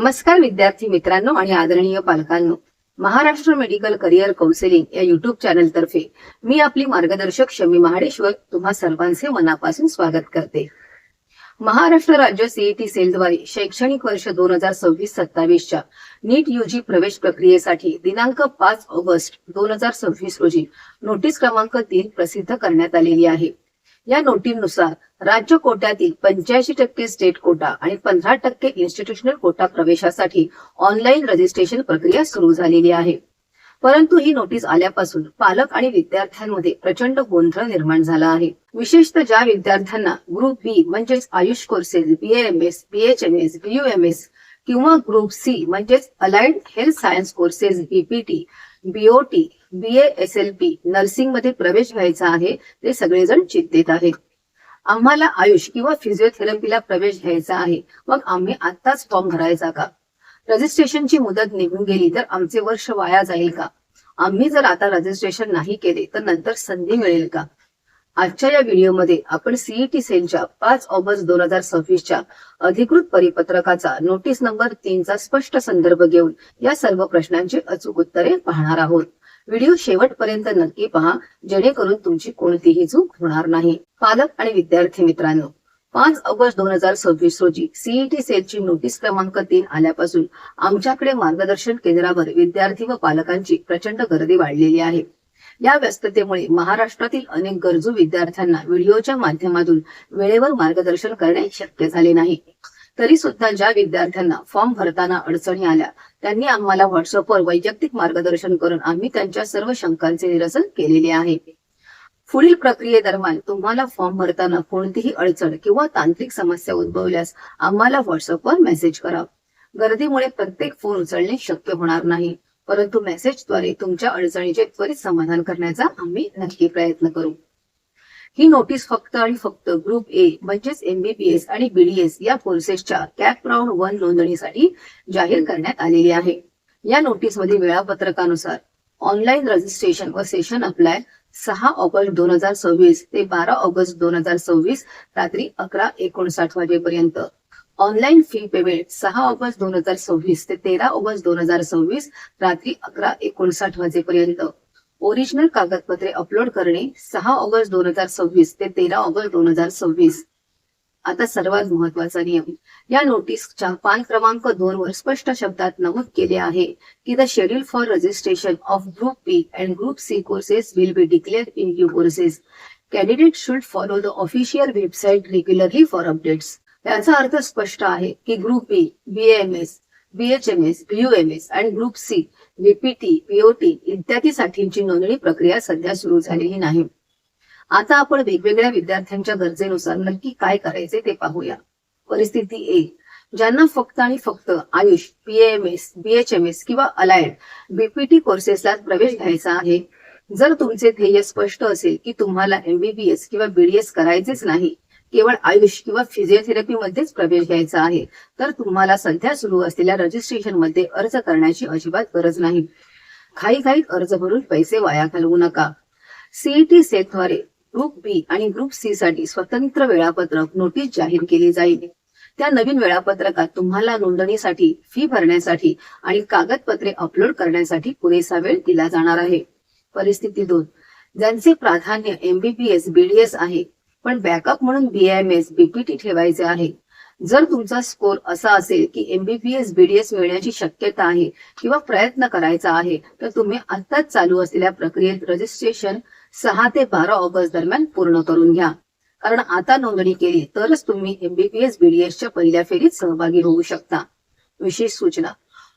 नमस्कार विद्यार्थी मित्रांनो आणि आदरणीय पालकांनो, महाराष्ट्र मेडिकल करिअर काउन्सिलिंग या युट्यूब चॅनल तर्फे मी आपली मार्गदर्शक शमी महाडेश्वर तुम्हा सर्वांचे मनापासून स्वागत करते। महाराष्ट्र राज्य सीईटी सेलद्वारे शैक्षणिक वर्ष 2026-27 च्या नीट यूजी प्रवेश प्रक्रियेसाठी दिनांक 5 ऑगस्ट 2026 रोजी नोटीस क्रमांक 3 प्रसिद्ध करण्यात आलेली आहे। या नोटीसनुसार राज्य कोट्यातील 85% स्टेट कोटा आणि 15% इन्स्टिट्यूशनल कोटा प्रवेशासाठी ऑनलाईन रजिस्ट्रेशन प्रक्रिया सुरू झालेली आहे। परंतु ही नोटीस आल्यापासून पालक आणि विद्यार्थ्यांमध्ये प्रचंड गोंधळ निर्माण झाला आहे। विशेषतः ज्या विद्यार्थ्यांना ग्रुप बी म्हणजेच Ayush courses, BAMS, BHMS, BUMS किंवा ग्रुप सी म्हणजेच allied health science courses, BPT, BOT, BASLP nursing मध्ये प्रवेश घ्यायचा आहे, ते सगळेजण चिंतित आहेत। आम्हाला आयुष किंवा फिजिओथेरपीला प्रवेश घ्यायचा आहे, मग आम्ही आत्ताच फॉर्म भरायचा का? रजिस्ट्रेशनची मुदत निघून गेली तर आमचे वर्ष वाया जाईल का? आम्ही जर आता रजिस्ट्रेशन नाही केले तर नंतर संधी मिळेल का? आजच्या या व्हिडिओमध्ये आपण सीईटी सेलच्या 5 ऑगस्ट 2026 च्या अधिकृत परिपत्रकाचा नोटीस नंबर 3 चा स्पष्ट संदर्भ घेऊन या सर्व प्रश्नांची अचूक उत्तरे पाहणार आहोत। व्हिडिओ शेवटपर्यंत नक्की पहा, जेणेकरून तुमची कोणतीही चूक होणार नाही। पालक आणि विद्यार्थी मित्रांनो, 5 ऑगस्ट 2026 रोजी सीईटी सेलची नोटीस क्रमांक 3 आल्यापासून आमच्याकडे मार्गदर्शन केंद्रावर विद्यार्थी व पालकांची प्रचंड गर्दी वाढलेली आहे। या व्यस्ततेमुळे महाराष्ट्रातील अनेक गरजू विद्यार्थ्यांना व्हिडिओच्या माध्यमातून वेळेवर मार्गदर्शन करणे शक्य झाले नाही। तरी सुद्धा ज्या विद्यार्थ्यांना फॉर्म भरताना अडचणी आल्या त्यांनी आम्हाला व्हॉट्सअपवर वैयक्तिक मार्गदर्शन करून आम्ही त्यांच्या सर्व शंकांचे निरसन केलेले आहे। पुढील प्रक्रियेदरम्यान तुम्हाला फॉर्म भरताना कोणतीही अडचण किंवा तांत्रिक समस्या उद्भवल्यास आम्हाला व्हॉट्सअपवर मेसेज करा। गर्दीमुळे प्रत्येक फोन उचलणे शक्य होणार नाही, परंतु मेसेजद्वारे तुमच्या अडचणीचे त्वरित समाधान करण्याचा आम्ही नक्की प्रयत्न करू। ही नोटीस फक्त आणि फक्त ग्रुप ए म्हणजेच एमबीबीएस आणि बीडीएस या कोर्सेसच्या कॅप राऊंड 1 नोंदणीसाठी जाहीर करण्यात आलेली आहे। या नोटीस मध्ये वेळापत्रकानुसार ऑनलाईन रजिस्ट्रेशन व सेशन अप्लाय 6 ऑगस्ट 2026 ते 12 ऑगस्ट 2026 रात्री 11:59 वाजेपर्यंत, ऑनलाईन फी पेमेंट 6 ऑगस्ट 2026 ते 13 ऑगस्ट 2026 रात्री 11:59 वाजेपर्यंत, ओरिजिनल कागदपत्रे अपलोड करणे 6 ऑगस्ट 2026 ते 13 ऑगस्ट 2026। आता सर्वात महत्वाचा नियम, या नोटीसच्या पान क्रमांक 2 वर स्पष्ट शब्दात नमूद केले आहे की the schedule for registration of group B and group C courses will be declared in due courses. Candidate should follow the official website regularly for updates. याचा अर्थ स्पष्ट आहे की group B, BAMS, BHMS, BUMS आणि group C, BPT, BOT इत्यादी साठीची नोंदणी प्रक्रिया सध्या सुरू झालेली नाही। आता आपण वेगवेगळ्या विद्यार्थ्यांच्या गरजेनुसार नक्की काय करायचे ते पाहूया। परिस्थिती ए, ज्यांना फक्त आणि फक्त आयुष, बीएएमएस, बीएचएमएस किंवा अलाइड बीपीटी कोर्सेसला प्रवेश घ्यायचा आहे। जर तुमचे ध्येय स्पष्ट असेल की तुम्हाला एमबीबीएस किंवा बीडीएस करायचेच नाही, केवळ आयुष किंवा फिजिओथेरपी मध्येच प्रवेश घ्यायचा आहे, तर तुम्हाला सध्या सुरू असलेल्या रजिस्ट्रेशन मध्ये अर्ज करण्याची अजिबात गरज नाही। घाईघाईत अर्ज भरून पैसे वाया घालवू नका। सीईटी सेलद्वारे ग्रुप बी आणि ग्रुप सी साठी स्वतंत्र वेळापत्रक नोटीस जाहीर केली जाईल। त्या नवीन वेळापत्रकात तुम्हाला नोंदणीसाठी, फी भरण्यासाठी आणि कागदपत्रे अपलोड करण्यासाठी पुरेसा वेळ दिला जाणार आहे। परिस्थिती 2, ज्यांचे प्राधान्य एमबीबीएस, बीडीएस आहे पण बॅकअप म्हणून बीएएमएस, बीपीटी ठेवायचे आहे। जर तुमचा स्कोर असा असेल की एमबीबीएस, बीडीएस मिळण्याची शक्यता आहे किंवा प्रयत्न करायचा आहे, तर तुम्ही आत्ताच चालू असलेल्या प्रक्रियेत रजिस्ट्रेशन 6 ते 12 ऑगस्ट दरम्यान पूर्ण करून घ्या, कारण आता नोंदणी केली तरच तुम्ही एमबीबीएस, बीडीएसच्या पहिल्या फेरीत सहभागी होऊ शकता। विशेष सूचना,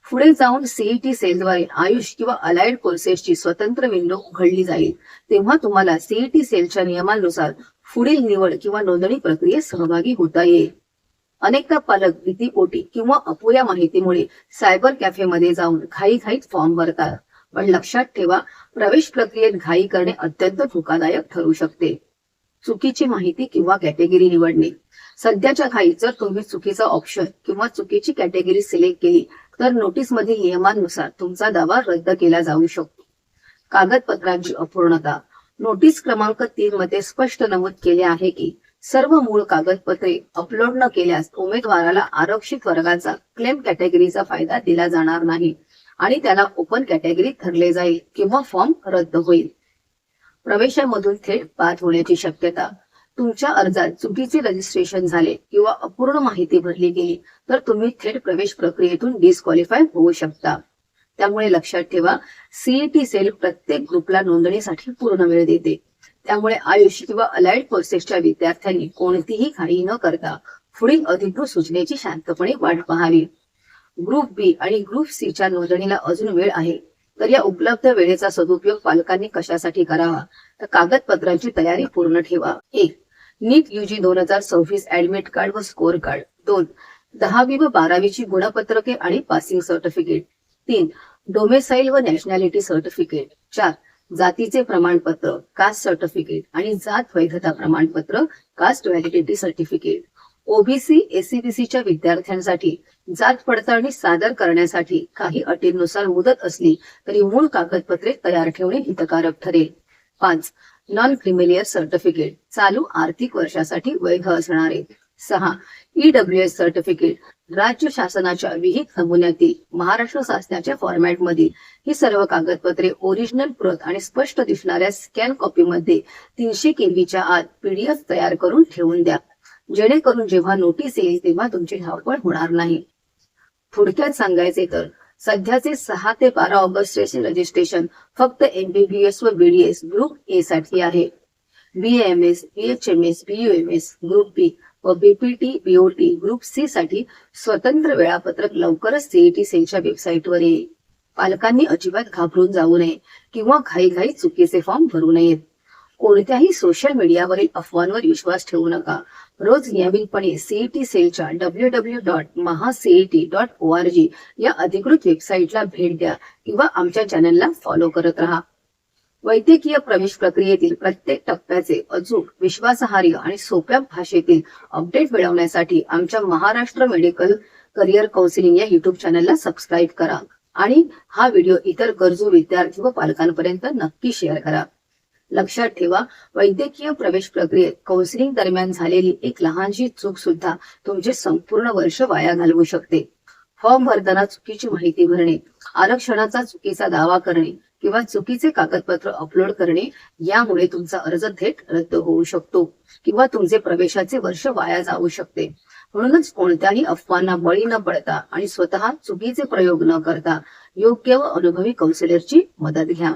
पुढे जाऊन सीईटी सेलद्वारे आयुष किंवा अलाइड कोर्सेसची स्वतंत्र विंडो उघडली जाईल, तेव्हा तुम्हाला सीईटी सेलच्या नियमांनुसार पुढील निवड किंवा नोंदणी प्रक्रियेत सहभागी होता येईल। अनेकदा पालक भीतीपोटी किंवा अपुऱ्या माहितीमुळे सायबर कॅफेमध्ये जाऊन घाईघाईत फॉर्म भरतात, पण लक्षात ठेवा, प्रवेश प्रक्रियेत घाई करणे अत्यंत धोकादायक ठरू शकते। चुकीची माहिती किंवा कॅटेगरी निवडणे, सध्याच्या घाईत जर तुम्ही चुकीचा ऑप्शन किंवा चुकीची कॅटेगरी सिलेक्ट केली तर नोटीस मधील नियमांनुसार तुमचा दावा रद्द केला जाऊ शकतो। कागदपत्रांची अपूर्णता, नोटीस क्रमांक 3 मध्ये स्पष्ट नमूद केले आहे की सर्व मूळ कागदपत्रे अपलोड न केल्यास उमेदवाराला आरक्षित वर्गाचा क्लेम कॅटेगरीचा फायदा दिला जाणार नाही आणि त्याला ओपन कॅटेगरी ठरले जाईल किंवा फॉर्म रद्द होईल. प्रवेशामधून थेट बाद होण्याची शक्यता. तुमच्या अर्जात चुकीचे रजिस्ट्रेशन झाले किंवा अपूर्ण माहिती भरली गेली तर तुम्ही थेट प्रवेश प्रक्रियेतून डिस्क्वालिफाय होऊ शकता. त्यामुळे लक्षात ठेवा, सीईटी सेल प्रत्येक ग्रुपला नोंदणीसाठी पूर्ण वेळ देते. त्यामुळे आयुष किंवा अलाइड कोर्सेसच्या विद्यार्थ्यांनी कोणतीही घाई न करता पुढील अधिकृत सूचनेची शांतपणे वाट पाहावी. ग्रुप बी आणि ग्रुप सी च्या नोंदणीला अजून वेळ आहे, तर या उपलब्ध वेळेचा सदुपयोग पालकांनी कशासाठी करावा, तर कागदपत्रांची तयारी पूर्ण ठेवा. 1. नीट UG 2026 ऍडमिट कार्ड व स्कोअर कार्ड. 2. 10वी व 12वीची गुणपत्रके आणि पासिंग सर्टिफिकेट. 3. डोमेसाईल व नॅशनॅलिटी सर्टिफिकेट. 4. जातीचे प्रमाणपत्र, कास्ट सर्टिफिकेट आणि जात वैधता प्रमाणपत्र, कास्ट व्हॅलिडिटी सर्टिफिकेट. ओबीसी SC/BCच्या विद्यार्थ्यांसाठी जात पडताळणी सादर करण्यासाठी काही अटींनुसार मुदत असली तरी मूळ कागदपत्रे तयार ठेवणे हितकारक ठरेल. 5. नॉन क्रिमिलियर सर्टिफिकेट, चालू आर्थिक वर्षासाठी वैध असणारे. 6. EWS सर्टिफिकेट, राज्य शासनाच्या विहित नमुन्यातील महाराष्ट्र शासनाच्या फॉर्मॅटमधील ही सर्व कागदपत्रे ओरिजिनल प्रत आणि स्पष्ट दिसणाऱ्या स्कॅन कॉपीमध्ये 300 KB आत PDF तयार करून ठेवून द्या, जेणेकरून जेव्हा नोटीस येईल तेव्हा तुमची धावपळ होणार नाही. थोडक्यात सांगायचे तर सध्याचे 6 ते 12 ऑगस्टचे रजिस्ट्रेशन फक्त MBBS व BDS ग्रुप ए साठी आहे. BAMS, BHMS, BUMS ग्रुप बी व BPT, BOT ग्रुप सी साठी स्वतंत्र वेळापत्रक लवकरच सीईटी सेलच्या वेबसाईटवर येईल. पालकांनी अजिबात घाबरून जाऊ नये किंवा घाईघाई चुकीचे फॉर्म भरू नयेत. कोणत्याही सोशल मीडियावरील अफवांवर विश्वास ठेवू नका. रोज नियमितपणे सीईटी सेलच्या www.mahaCET.org या अधिकृत वेबसाईटला भेट द्या किंवा आमच्या चॅनलला फॉलो करत राहा. वैद्यकीय प्रवेश प्रक्रियेतील प्रत्येक टप्प्याचे अचूक, विश्वासार्ह आणि सोप्या भाषेतील अपडेट मिळवण्यासाठी आमच्या महाराष्ट्र मेडिकल करिअर काउन्सिलिंग या युट्यूब चॅनलला सबस्क्राईब करा आणि हा व्हिडिओ इतर गरजू विद्यार्थी व पालकांपर्यंत नक्की शेअर करा. लक्षात ठेवा, वैद्यकीय प्रवेश प्रक्रियेत काउन्सिलिंग दरम्यान झालेली एक लहानशी चूक सुद्धा तुमचे संपूर्ण वर्ष वाया घालवू शकते. फॉर्म भरताना चुकीची माहिती भरणे, आरक्षणाचा चुकीचा दावा करणे किंवा चुकीचे कागदपत्र अपलोड करणे यामुळे तुमचा अर्ज थेट रद्द होऊ शकतो किंवा तुमचे प्रवेशाचे वर्ष वाया जाऊ शकते. म्हणूनच कोणत्याही अफवांना बळी न पडता आणि स्वतः चुकीचे प्रयोग न करता योग्य व अनुभवी काउन्सिलरची मदत घ्या.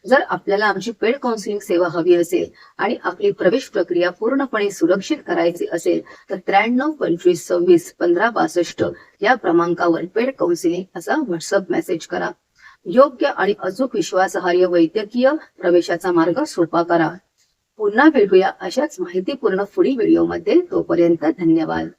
जर आपल्याला आमची पेड काउन्सिलिंग सेवा हवी असेल आणि आपली प्रवेश प्रक्रिया पूर्णपणे सुरक्षित करायची असेल तर 93 25 26 15 62 या क्रमांकावर पेड काउन्सिलिंग असा व्हॉट्सअप मेसेज करा. योग्य आणि अचूक विश्वासार्ह वैद्यकीय प्रवेशाचा मार्ग सोपा करा. पुन्हा भेटूया अशाच माहितीपूर्ण पुढील व्हिडिओमध्ये. तोपर्यंत धन्यवाद.